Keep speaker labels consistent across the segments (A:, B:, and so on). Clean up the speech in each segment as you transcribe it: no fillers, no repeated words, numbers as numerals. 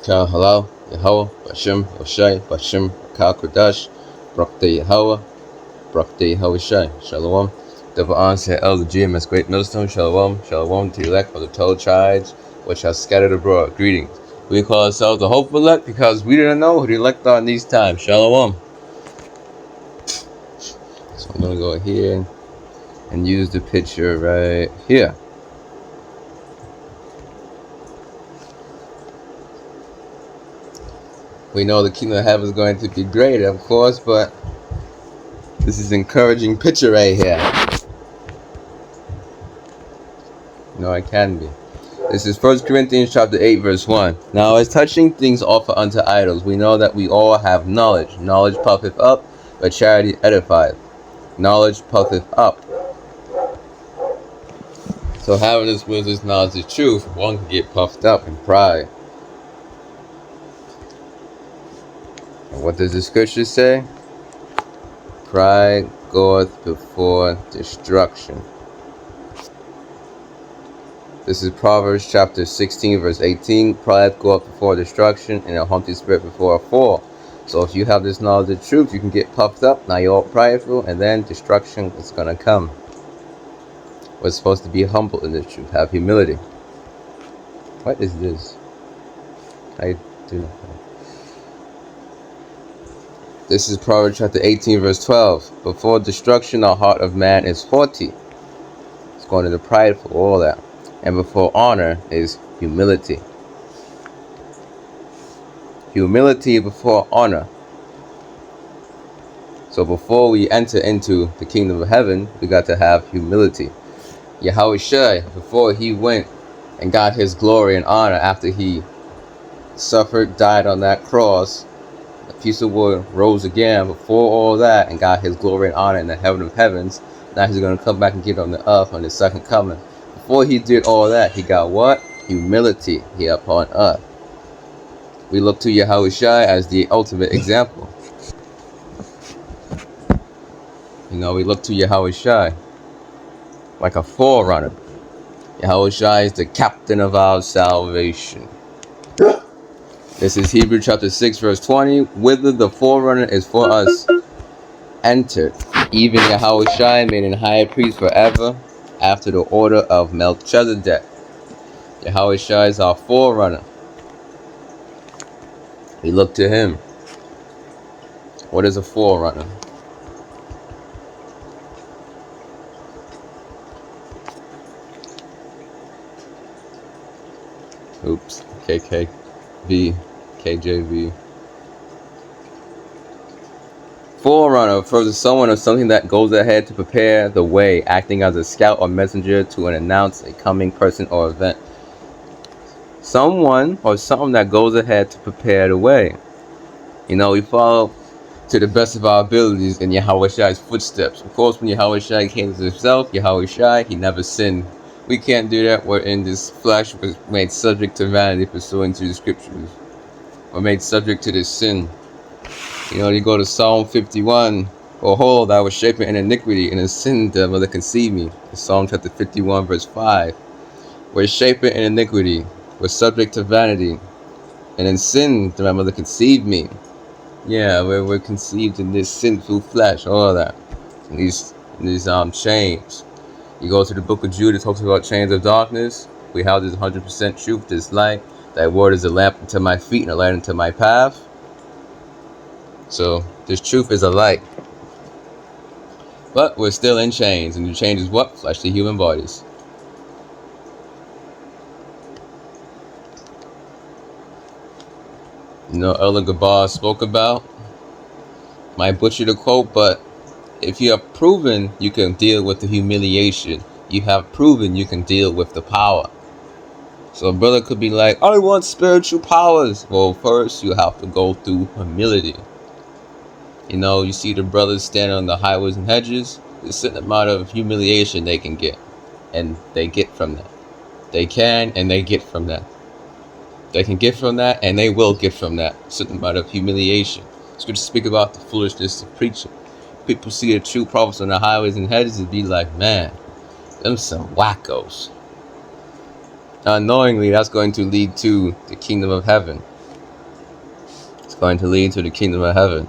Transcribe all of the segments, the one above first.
A: Kal Halal, Yahweh, Bashem, Yoshai, Bashem, Kal Kodash, Brakte Yahweh, Brakte Yahweh Shai, Shalom. Double answer, Elder GMS Great Millstone, Shalom, Shalom to the elect of the 12 tribes, which are scattered abroad. Greetings. We call ourselves the hopeful elect because we didn't know who the elect are in these times. Shalom. So I'm going to go here and use the picture right here. We know the kingdom of heaven is going to be great, of course, but this is an encouraging picture right here. No, it can be. This is 1 Corinthians chapter 8, verse 1. Now, as touching things offered unto idols, we know that we all have knowledge. Knowledge puffeth up, but charity edifieth. Knowledge puffeth up. So having this wisdom, this knowledge, the truth, one can get puffed up in pride. And what does the scripture say? Pride goeth before destruction. This is Proverbs chapter 16, verse 18. Pride goeth before destruction, and a haughty spirit before a fall. So if you have this knowledge of truth, you can get puffed up. Now you're all prideful, and then destruction is going to come. We're supposed to be humble in the truth, have humility. What is this? I do not know. This is Proverbs chapter 18, verse 12. Before destruction, the heart of man is haughty. It's going into prideful, all that. And before honor is humility. Humility before honor. So before we enter into the kingdom of heaven, we got to have humility. Yahweh Shai, before he went and got his glory and honor after he suffered, died on that cross, a piece of wood, rose again before all that and got his glory and honor in the heaven of heavens. Now he's going to come back and get on the earth on his second coming. Before he did all that, he got what? Humility here upon earth. We look to Yahweh Shai as the ultimate example. You know, we look to Yahweh Shai like a forerunner. Yahweh Shai is the captain of our salvation. This is Hebrews chapter 6, verse 20. Whither the forerunner is for us entered, even Yahweh Shai made an high priest forever, after the order of Melchizedek. Yahweh Shai is our forerunner. We look to him. What is a forerunner? Oops. KKV. KJV. Forerunner refers to someone or something that goes ahead to prepare the way, acting as a scout or messenger to announce a coming person or event. Someone or something that goes ahead to prepare the way. You know, we follow to the best of our abilities in Yahweh Shai's footsteps. Of course, when Yahweh Shai came to himself, Yahweh Shai, he never sinned. We can't do that. We're in this flesh, was made subject to vanity pursuant to the scriptures. We're made subject to this sin. You know, you go to Psalm 51. Behold, I was shapen in iniquity, and in sin did my mother conceive me. Psalm chapter 51, verse 5. We're shapen in iniquity. We're subject to vanity. And in sin did my mother conceive me. Yeah, we're conceived in this sinful flesh, all of that. In these chains. You go to the book of Jude, it talks about chains of darkness. We have this 100% truth, this light. That word is a lamp unto my feet and a light unto my path. So, this truth is a light. But we're still in chains. And the chain is what? Fleshly human bodies. You know, Elder Gabar spoke about. Might butcher the quote, but if you have proven you can deal with the humiliation, you have proven you can deal with the power. So a brother could be like, I want spiritual powers. Well, first you have to go through humility. You know, you see the brothers standing on the highways and hedges. There's a certain amount of humiliation they can get. And they get from that. They can and they get from that. They can get from that and they will get from that. A certain amount of humiliation. It's good to speak about the foolishness of preaching. People see the true prophets on the highways and hedges and be like, man, them some wackos. Unknowingly, that's going to lead to the kingdom of heaven. going to lead to the kingdom of heaven.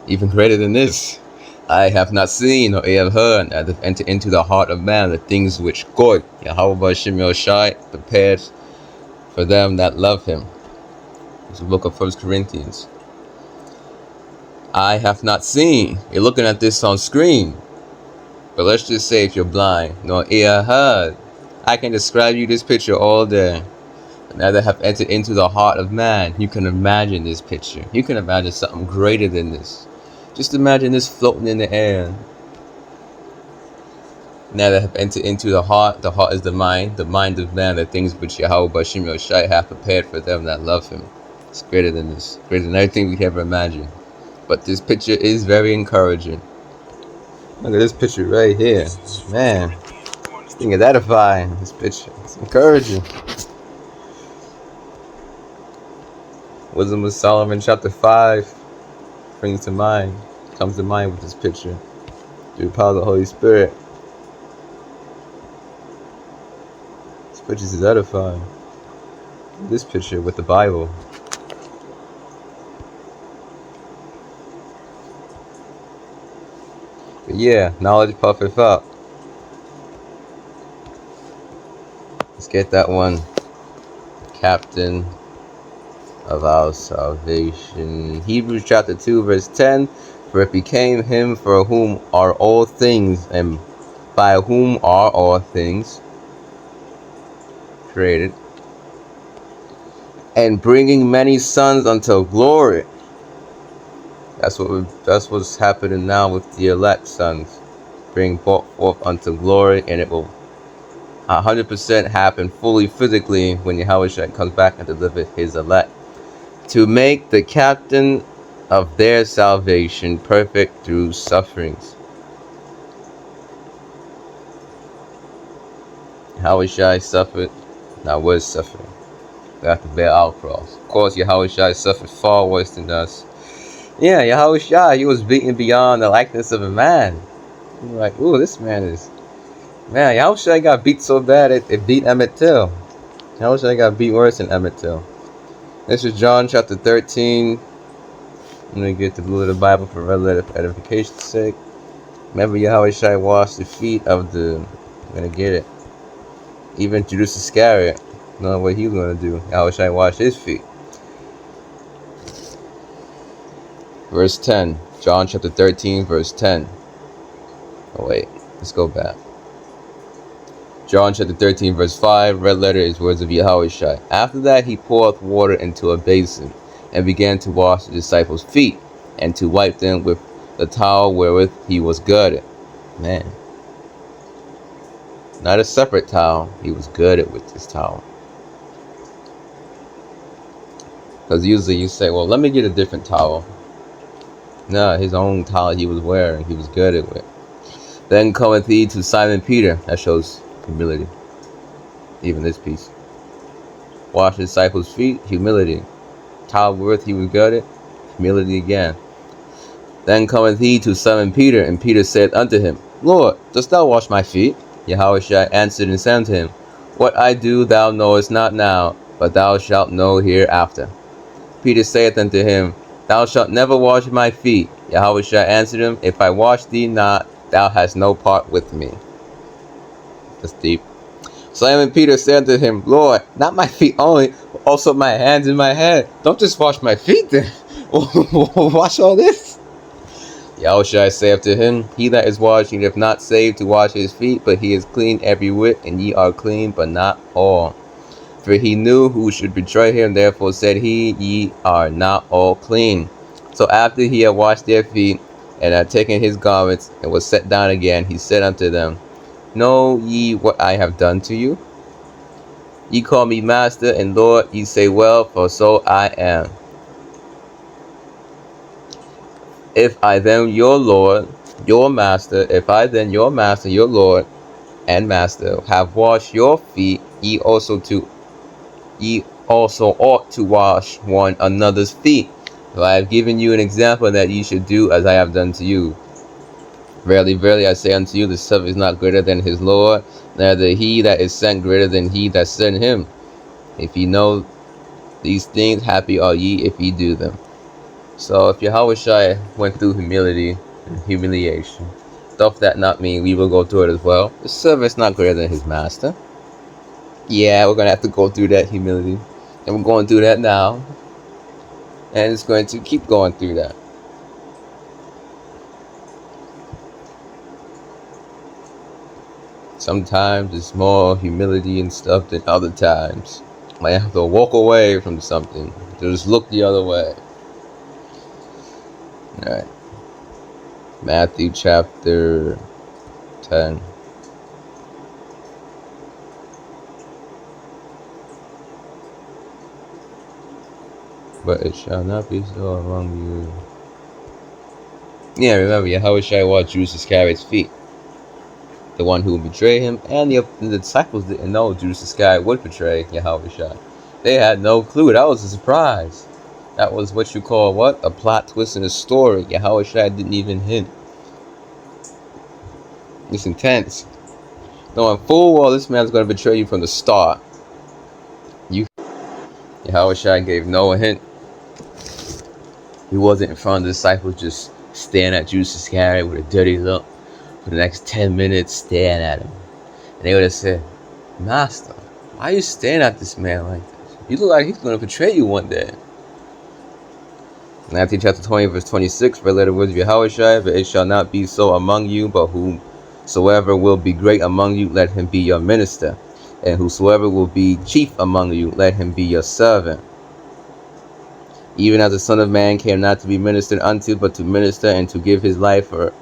A: Even greater than this. I have not seen or have heard, that have entered into the heart of man the things which God, Yahweh Bashim Yoshai, prepared for them that love him. It's the book of 1 Corinthians. I have not seen. You're looking at this on screen. But let's just say if you're blind, nor ear heard. I can describe you this picture all day. Now that have entered into the heart of man, you can imagine this picture. You can imagine something greater than this. Just imagine this floating in the air. Now that have entered into the heart is the mind of man, the things which Yahweh Bashim Yoshai hath prepared for them that love him. It's greater than this, greater than everything we can ever imagine. But this picture is very encouraging. Look at this picture right here. Man, this thing is edifying, this picture. It's encouraging. Wisdom of Solomon chapter 5 comes to mind with this picture through the power of the Holy Spirit. This picture is edifying. This picture with the Bible. But yeah, knowledge puffeth up. Let's get that one. Captain of our salvation. Hebrews chapter 2 verse 10. For it became him for whom are all things, and by whom are all things created, and bringing many sons unto glory. That's what's happening now with the elect sons, being brought forth unto glory, and it will 100% happen fully physically when Yahushua comes back and delivers his elect, to make the captain of their salvation perfect through sufferings. Yahushua suffered, now was suffering. We have to bear our cross. Of course, Yahushua suffered far worse than us. Yeah, Yahushua, he was beaten beyond the likeness of a man. You're like, ooh, this man is... Man, Yahushua got beat so bad it beat Emmett Till. Yahushua got beat worse than Emmett Till. This is John chapter 13. I'm going to get the blue of the Bible for red letter for edification's sake. Remember, Yahushua washed the feet of the... I'm going to get it. Even Judas Iscariot. Knowing what he was going to do. Yahushua washed his feet. Verse 10. John chapter 13, verse 10. Oh, wait. Let's go back. John chapter 13, verse 5. Red letter is words of Yahushua. After that, he poured water into a basin, and began to wash the disciples' feet, and to wipe them with the towel wherewith he was girded. Man. Not a separate towel. He was girded with this towel. Because usually you say, well, let me get a different towel. No, his own towel he was wearing, he was girded with. Then cometh he to Simon Peter. That shows humility. Even this piece. Wash the disciples' feet, humility. Towel wherewith he was girded, humility again. Then cometh he to Simon Peter, and Peter said unto him, Lord, dost thou wash my feet? Yahushua answered and said unto him, What I do thou knowest not now, but thou shalt know hereafter. Peter saith unto him, Thou shalt never wash my feet. Yahushua answered him, If I wash thee not, thou hast no part with me. That's deep. Simon Peter said unto him, Lord, not my feet only, but also my hands and my head. Don't just wash my feet then. Wash all this. Yahushua saith to him, He that is washed needeth not save to wash his feet, but he is clean every whit, and ye are clean, but not all. For he knew who should betray him, therefore said he, Ye are not all clean. So after he had washed their feet, and had taken his garments, and was set down again, he said unto them, Know ye what I have done to you? Ye call me Master and Lord, ye say well, for so I am. If I then your Lord, your Master, if I then your Master, your Lord, and Master, have washed your feet, ye also ought to wash one another's feet. For I have given you an example that ye should do as I have done to you. Verily, verily, I say unto you, the servant is not greater than his Lord, neither he that is sent greater than he that sent him. If ye know these things, happy are ye if ye do them. So if Yahushua went through humility and humiliation, doth that not mean we will go through it as well? The servant's not greater than his master. Yeah, we're going to have to go through that humility. And we're going through that now. And it's going to keep going through that. Sometimes it's more humility and stuff than other times. Might have to walk away from something. To just look the other way. Alright. Matthew chapter 10. But it shall not be so among you. Yeah, remember, Yahushua washed Judas Iscariot's feet. The one who would betray him, and the disciples didn't know Judas Iscariot would betray Yahushua. They had no clue. That was a surprise. That was what you call what? A plot twist in a story. Yahushua didn't even hint. It's intense. Knowing full well this man's going to betray you from the start. Yahushua gave no hint. He wasn't in front of the disciples just staring at Judas Iscariot with a dirty look for the next 10 minutes, staring at him. And they would have said, Master, why are you staring at this man like this? You look like he's going to betray you one day. Matthew chapter 20, verse 26, for the words of Yahushua, but it shall not be so among you, but whosoever will be great among you, let him be your minister. And whosoever will be chief among you, let him be your servant. Even as the Son of Man came not to be ministered unto, but to minister and to give his life a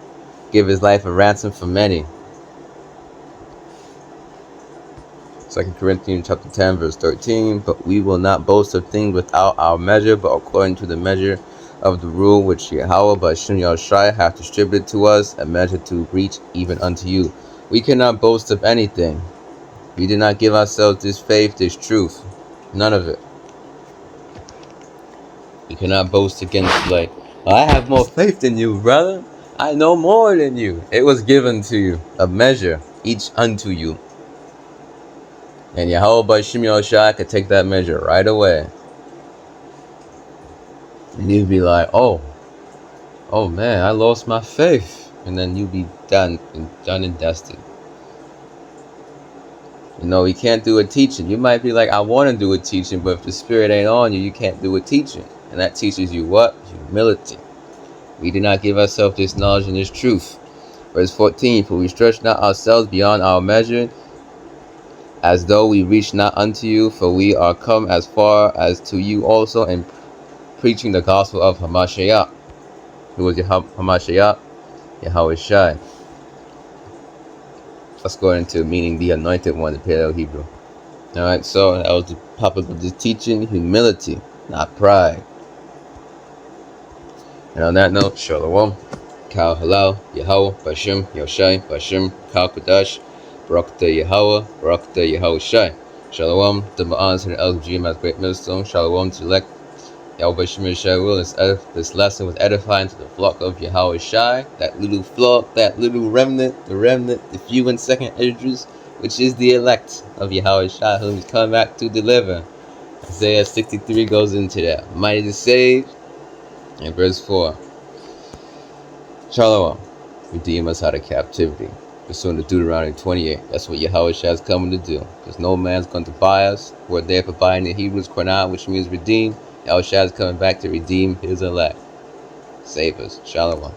A: ransom for many. 2 Corinthians chapter 10, verse 13. But we will not boast of things without our measure, but according to the measure of the rule which Yahweh by Shem Yahushua hath distributed to us, a measure to reach even unto you. We cannot boast of anything. We did not give ourselves this faith, this truth. None of it. You cannot boast against, like, I have more faith than you, brother. I know more than you. It was given to you, a measure, each unto you. And Yahweh by Shem Yahushua could take that measure right away. And you'd be like, oh man, I lost my faith. And then you'd be done and dusted. You know, you can't do a teaching. You might be like, I want to do a teaching, but if the Spirit ain't on you, you can't do a teaching. And that teaches you what? Humility. We do not give ourselves this knowledge and this truth. Verse 14, for we stretch not ourselves beyond our measure, as though we reach not unto you, for we are come as far as to you also in preaching the gospel of Hamashiach. Who was Hamashiach? Yahushua. Let's go into meaning the anointed one, the Paleo Hebrew. Alright, so that was the topic of this teaching, humility, not pride. And on that note, Shalom, Kal Halal, Yahweh, Bashim, Yoshai, Bashim, Kal Kadash, Barakta Yahweh, Barakta Yahushai. Shalom, the Ma'ans and the elders of GMS Great Millstone. Shalom to elect Yahweh Bashim Yashai will. This lesson was edifying to the flock of Yahushai, that little flock, that little remnant, the few and second Idris, which is the elect of Yahushai, whom he's come back to deliver. Isaiah 63 goes into that. Mighty to save. And verse 4. Shalom. Redeem us out of captivity. Pursuant to Deuteronomy 28. That's what Yahushua is coming to do. Because no man's going to buy us. We're there for buying the Hebrews Quran, which means redeem. Yahushua is coming back to redeem his elect. Save us. Shalom.